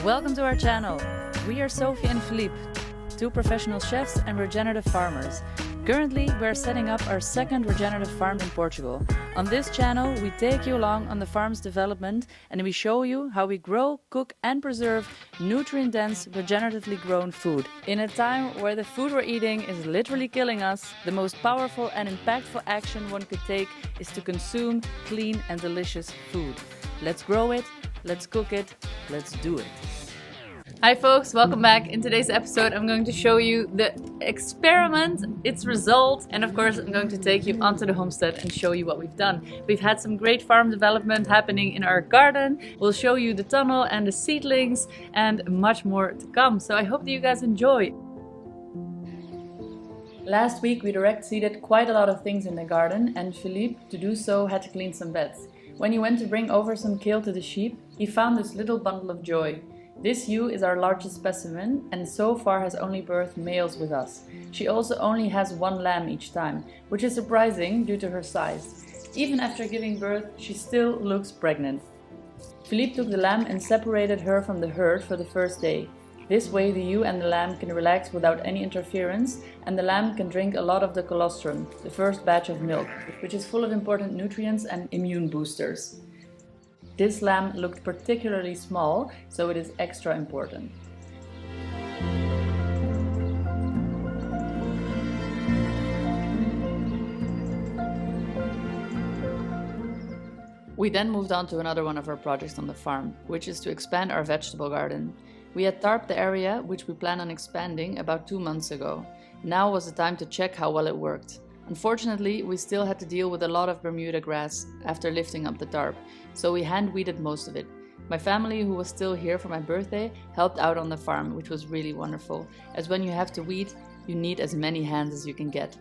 Welcome to our channel. We are Sophie and Philippe, two professional chefs and regenerative farmers. Currently, we are setting up our second regenerative farm in Portugal. On this channel, we take you along on the farm's development and we show you how we grow, cook and preserve nutrient-dense, regeneratively grown food. In a time where the food we're eating is literally killing us, the most powerful and impactful action one could take is to consume clean and delicious food. Let's grow it, let's cook it, let's do it. Hi folks, welcome back. In today's episode I'm going to show you the experiment, its result, and of course I'm going to take you onto the homestead and show you what we've done. We've had some great farm development happening in our garden. We'll show you the tunnel and the seedlings and much more to come. So I hope that you guys enjoy. Last week we direct seeded quite a lot of things in the garden and Philippe, to do so, had to clean some beds. When he went to bring over some kale to the sheep, he found this little bundle of joy. This ewe is our largest specimen and so far has only birthed males with us. She also only has one lamb each time, which is surprising due to her size. Even after giving birth, she still looks pregnant. Philippe took the lamb and separated her from the herd for the first day. This way the ewe and the lamb can relax without any interference and the lamb can drink a lot of the colostrum, the first batch of milk, which is full of important nutrients and immune boosters. This lamb looked particularly small, so it is extra important. We then moved on to another one of our projects on the farm, which is to expand our vegetable garden. We had tarped the area, which we planned on expanding about 2 months ago. Now was the time to check how well it worked. Unfortunately, we still had to deal with a lot of Bermuda grass after lifting up the tarp, so we hand-weeded most of it. My family, who was still here for my birthday, helped out on the farm, which was really wonderful, as when you have to weed, you need as many hands as you can get.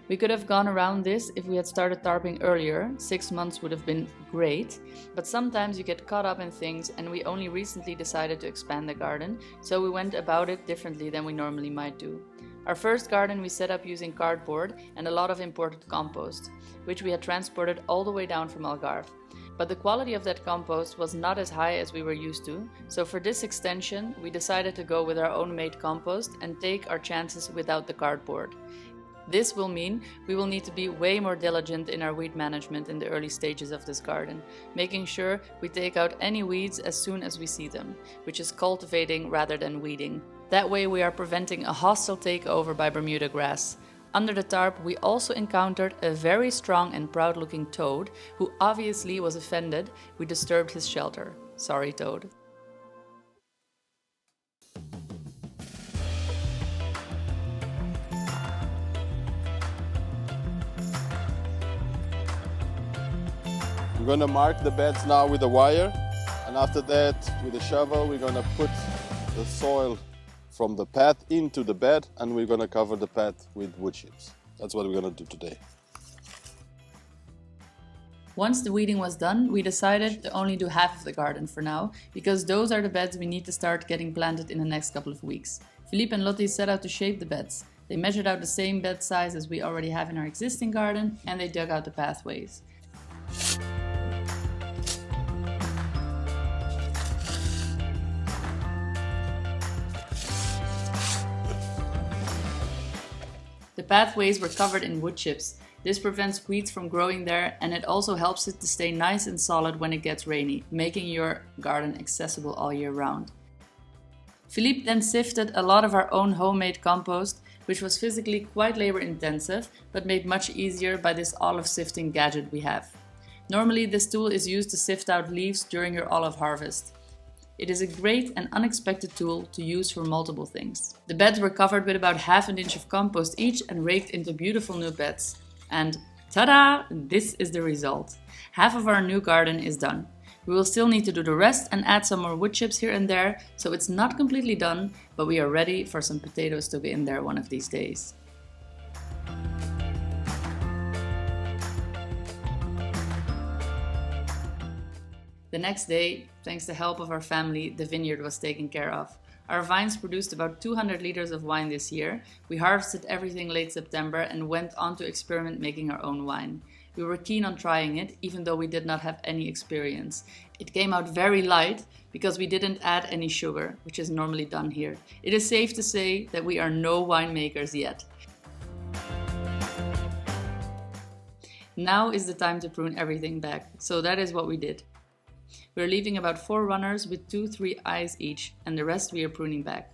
We could have gone around this if we had started tarping earlier. 6 months would have been great, but sometimes you get caught up in things and we only recently decided to expand the garden, so we went about it differently than we normally might do. Our first garden we set up using cardboard and a lot of imported compost, which we had transported all the way down from Algarve. But the quality of that compost was not as high as we were used to, so for this extension we decided to go with our own made compost and take our chances without the cardboard. This will mean we will need to be way more diligent in our weed management in the early stages of this garden, making sure we take out any weeds as soon as we see them, which is cultivating rather than weeding. That way we are preventing a hostile takeover by Bermuda grass. Under the tarp we also encountered a very strong and proud looking toad who obviously was offended we disturbed his shelter. Sorry, toad. We're going to mark the beds now with a wire, and after that with a shovel we're going to put the soil from the path into the bed and we're going to cover the path with wood chips. That's what we're going to do today. Once the weeding was done, we decided to only do half of the garden for now, because those are the beds we need to start getting planted in the next couple of weeks. Philippe and Lottie set out to shape the beds. They measured out the same bed size as we already have in our existing garden and they dug out the pathways. The pathways were covered in wood chips. This prevents weeds from growing there and it also helps it to stay nice and solid when it gets rainy, making your garden accessible all year round. Philippe then sifted a lot of our own homemade compost, which was physically quite labor intensive, but made much easier by this olive sifting gadget we have. Normally this tool is used to sift out leaves during your olive harvest. It is a great and unexpected tool to use for multiple things. The beds were covered with about ½ inch of compost each and raked into beautiful new beds. And ta-da! This is the result. Half of our new garden is done. We will still need to do the rest and add some more wood chips here and there, so it's not completely done, but we are ready for some potatoes to be in there one of these days. The next day, thanks to the help of our family, the vineyard was taken care of. Our vines produced about 200 liters of wine this year. We harvested everything late September and went on to experiment making our own wine. We were keen on trying it, even though we did not have any experience. It came out very light because we didn't add any sugar, which is normally done here. It is safe to say that we are no winemakers yet. Now is the time to prune everything back, so that is what we did. We're leaving about 4 runners with 2-3 eyes each, and the rest we are pruning back.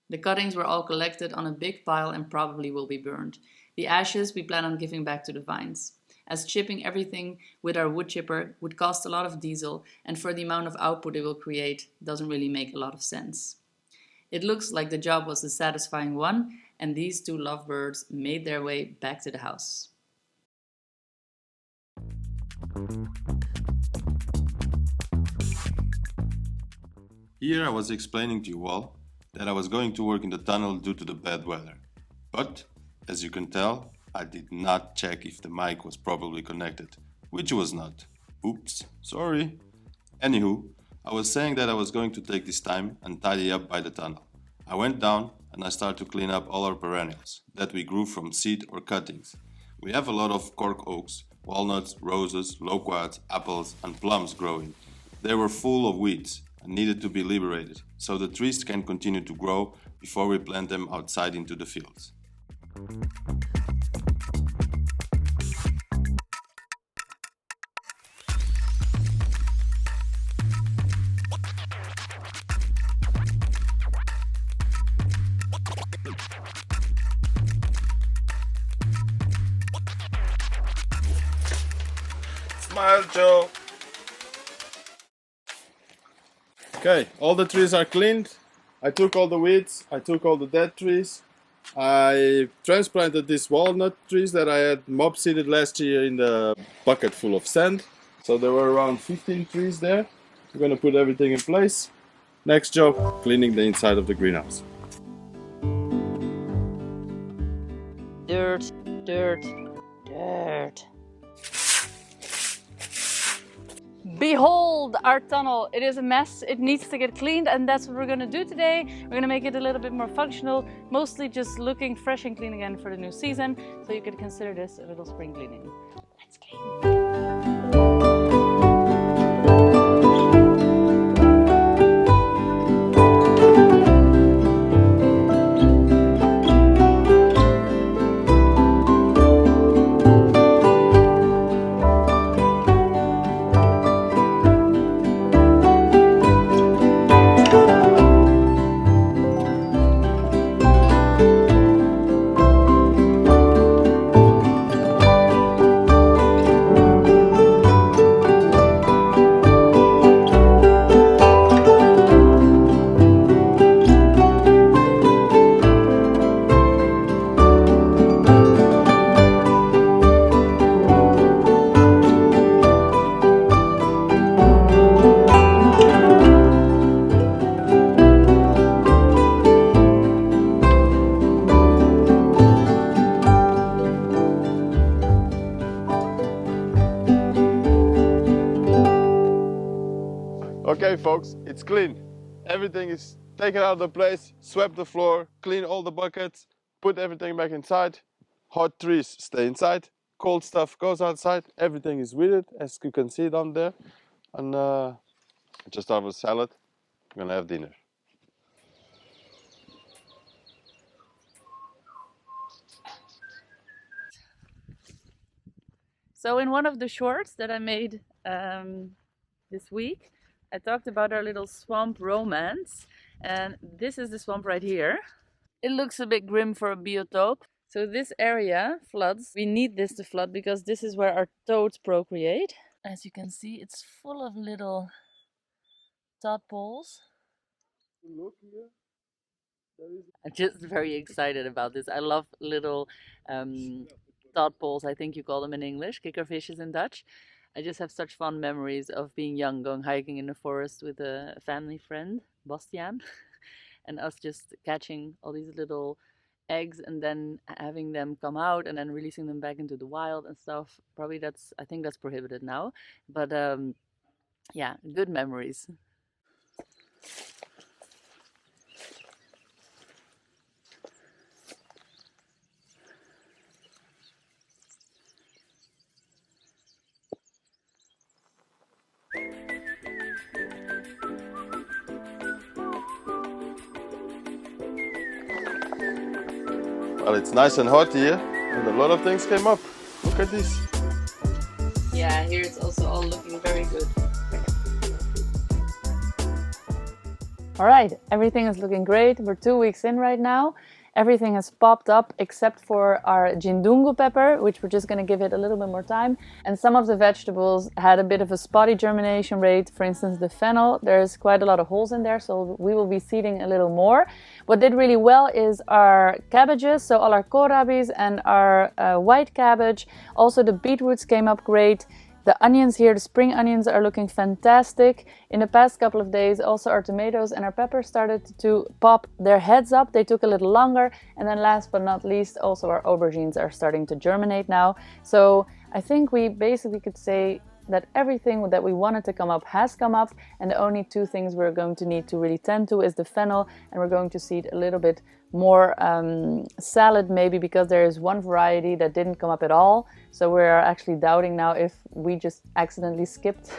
The cuttings were all collected on a big pile and probably will be burned. The ashes we plan on giving back to the vines, as chipping everything with our wood chipper would cost a lot of diesel, and for the amount of output it will create, doesn't really make a lot of sense. It looks like the job was a satisfying one, and these 2 lovebirds made their way back to the house. Here I was explaining to you all that I was going to work in the tunnel due to the bad weather. But, as you can tell, I did not check if the mic was properly connected, which it was not. Oops, sorry. Anywho, I was saying that I was going to take this time and tidy up by the tunnel. I went down and I started to clean up all our perennials that we grew from seed or cuttings. We have a lot of cork oaks, walnuts, roses, loquats, apples and plums growing. They were full of weeds and needed to be liberated, so the trees can continue to grow before we plant them outside into the fields. Smile, Joe! Okay, all the trees are cleaned. I took all the weeds, I took all the dead trees. I transplanted these walnut trees that I had mob seeded last year in the bucket full of sand. So there were around 15 trees there. We're gonna put everything in place. Next job, cleaning the inside of the greenhouse. Dirt, dirt, dirt. Behold our tunnel. It is a mess. It needs to get cleaned, and that's what we're going to do today. We're going to make it a little bit more functional, mostly just looking fresh and clean again for the new season. So you could consider this a little spring cleaning. Let's clean. Okay folks, it's clean. Everything is taken out of the place, swept the floor, clean all the buckets, put everything back inside. Hot trees stay inside, cold stuff goes outside. Everything is weeded, as you can see down there. And just have a salad. I'm gonna have dinner. So in one of the shorts that I made this week, I talked about our little swamp romance, and this is the swamp right here. It looks a bit grim for a biotope. So this area floods. We need this to flood because this is where our toads procreate. As you can see, it's full of little tadpoles. Look here. I'm just very excited about this. I love little tadpoles, I think you call them in English, kikkervisjes in Dutch. I just have such fond memories of being young, going hiking in the forest with a family friend, Bastiaan, and us just catching all these little eggs and then having them come out and then releasing them back into the wild and stuff. Probably I think that's prohibited now, but yeah, good memories. Well, it's nice and hot here, and a lot of things came up. Look at this. Yeah, here it's also all looking very good. All right, everything is looking great. We're 2 weeks in right now. Everything has popped up except for our jindungu pepper, which we're just going to give it a little bit more time. And some of the vegetables had a bit of a spotty germination rate. For instance, the fennel, there's quite a lot of holes in there, so we will be seeding a little more. What did really well is our cabbages, so all our kohlrabis and our white cabbage. Also the beetroots came up great. The onions here, the spring onions, are looking fantastic. In the past couple of days, also our tomatoes and our peppers started to pop their heads up. They took a little longer. And then last but not least, also our aubergines are starting to germinate now. So I think we basically could say that everything that we wanted to come up has come up, and the only two things we're going to need to really tend to is the fennel, and we're going to seed a little bit more salad maybe, because there is one variety that didn't come up at all. So we're actually doubting now if we just accidentally skipped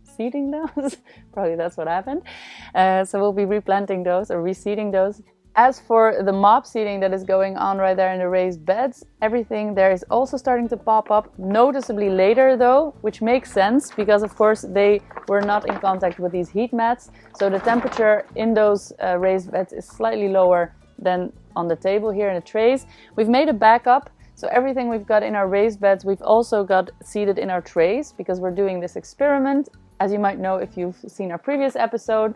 seeding those. Probably that's what happened. So we'll be replanting those or reseeding those. As for the mop seeding that is going on right there in the raised beds, everything there is also starting to pop up noticeably later though, which makes sense because of course they were not in contact with these heat mats. So the temperature in those raised beds is slightly lower than on the table here in the trays. We've made a backup. So everything we've got in our raised beds, we've also got seeded in our trays because we're doing this experiment, as you might know if you've seen our previous episode.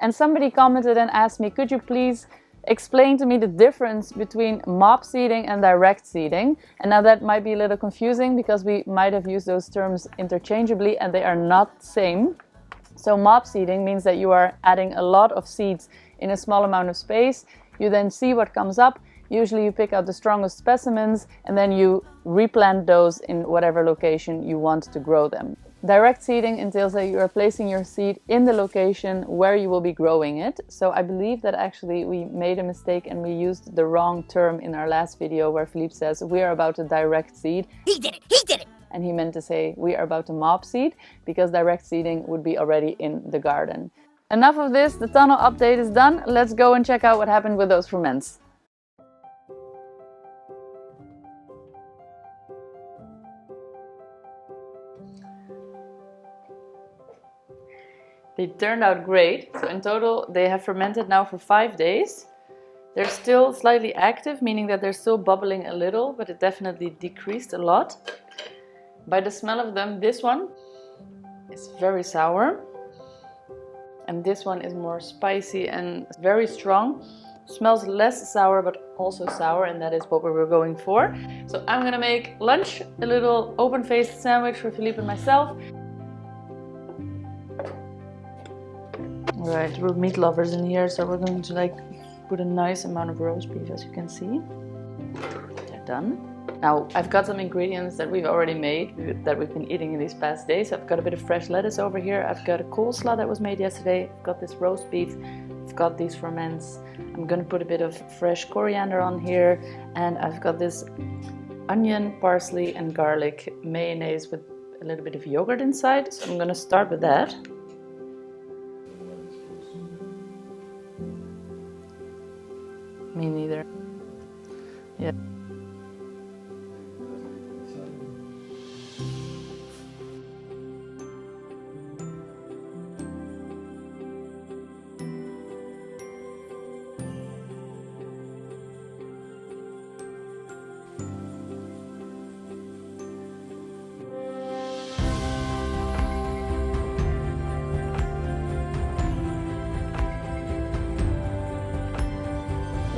And somebody commented and asked me, could you please explain to me the difference between mop seeding and direct seeding? And now that might be a little confusing because we might have used those terms interchangeably and they are not the same. So mop seeding means that you are adding a lot of seeds in a small amount of space. You then see what comes up. Usually you pick out the strongest specimens and then you replant those in whatever location you want to grow them. Direct seeding entails that you are placing your seed in the location where you will be growing it. So I believe that actually we made a mistake and we used the wrong term in our last video where Philippe says we are about to direct seed. He did it! He did it! And he meant to say we are about to mop seed because direct seeding would be already in the garden. Enough of this, the tunnel update is done. Let's go and check out what happened with those ferments. They turned out great. So in total, they have fermented now for 5 days. They're still slightly active, meaning that they're still bubbling a little, but it definitely decreased a lot. By the smell of them, this one is very sour. And this one is more spicy and very strong. Smells less sour, but also sour, and that is what we were going for. So I'm gonna make lunch, a little open-faced sandwich for Philippe and myself. Alright, we're meat lovers in here, so we're going to put a nice amount of roast beef, as you can see. They're done. Now, I've got some ingredients that we've already made, that we've been eating in these past days. I've got a bit of fresh lettuce over here. I've got a coleslaw that was made yesterday. I've got this roast beef. I've got these ferments. I'm going to put a bit of fresh coriander on here. And I've got this onion, parsley, and garlic mayonnaise with a little bit of yogurt inside. So I'm going to start with that. Me neither. Yeah.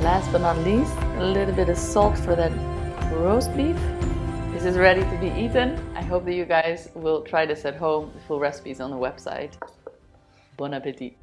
Last but not least, a little bit of salt for that roast beef. This is ready to be eaten. I hope that you guys will try this at home. The full recipe is on the website. Bon appetit!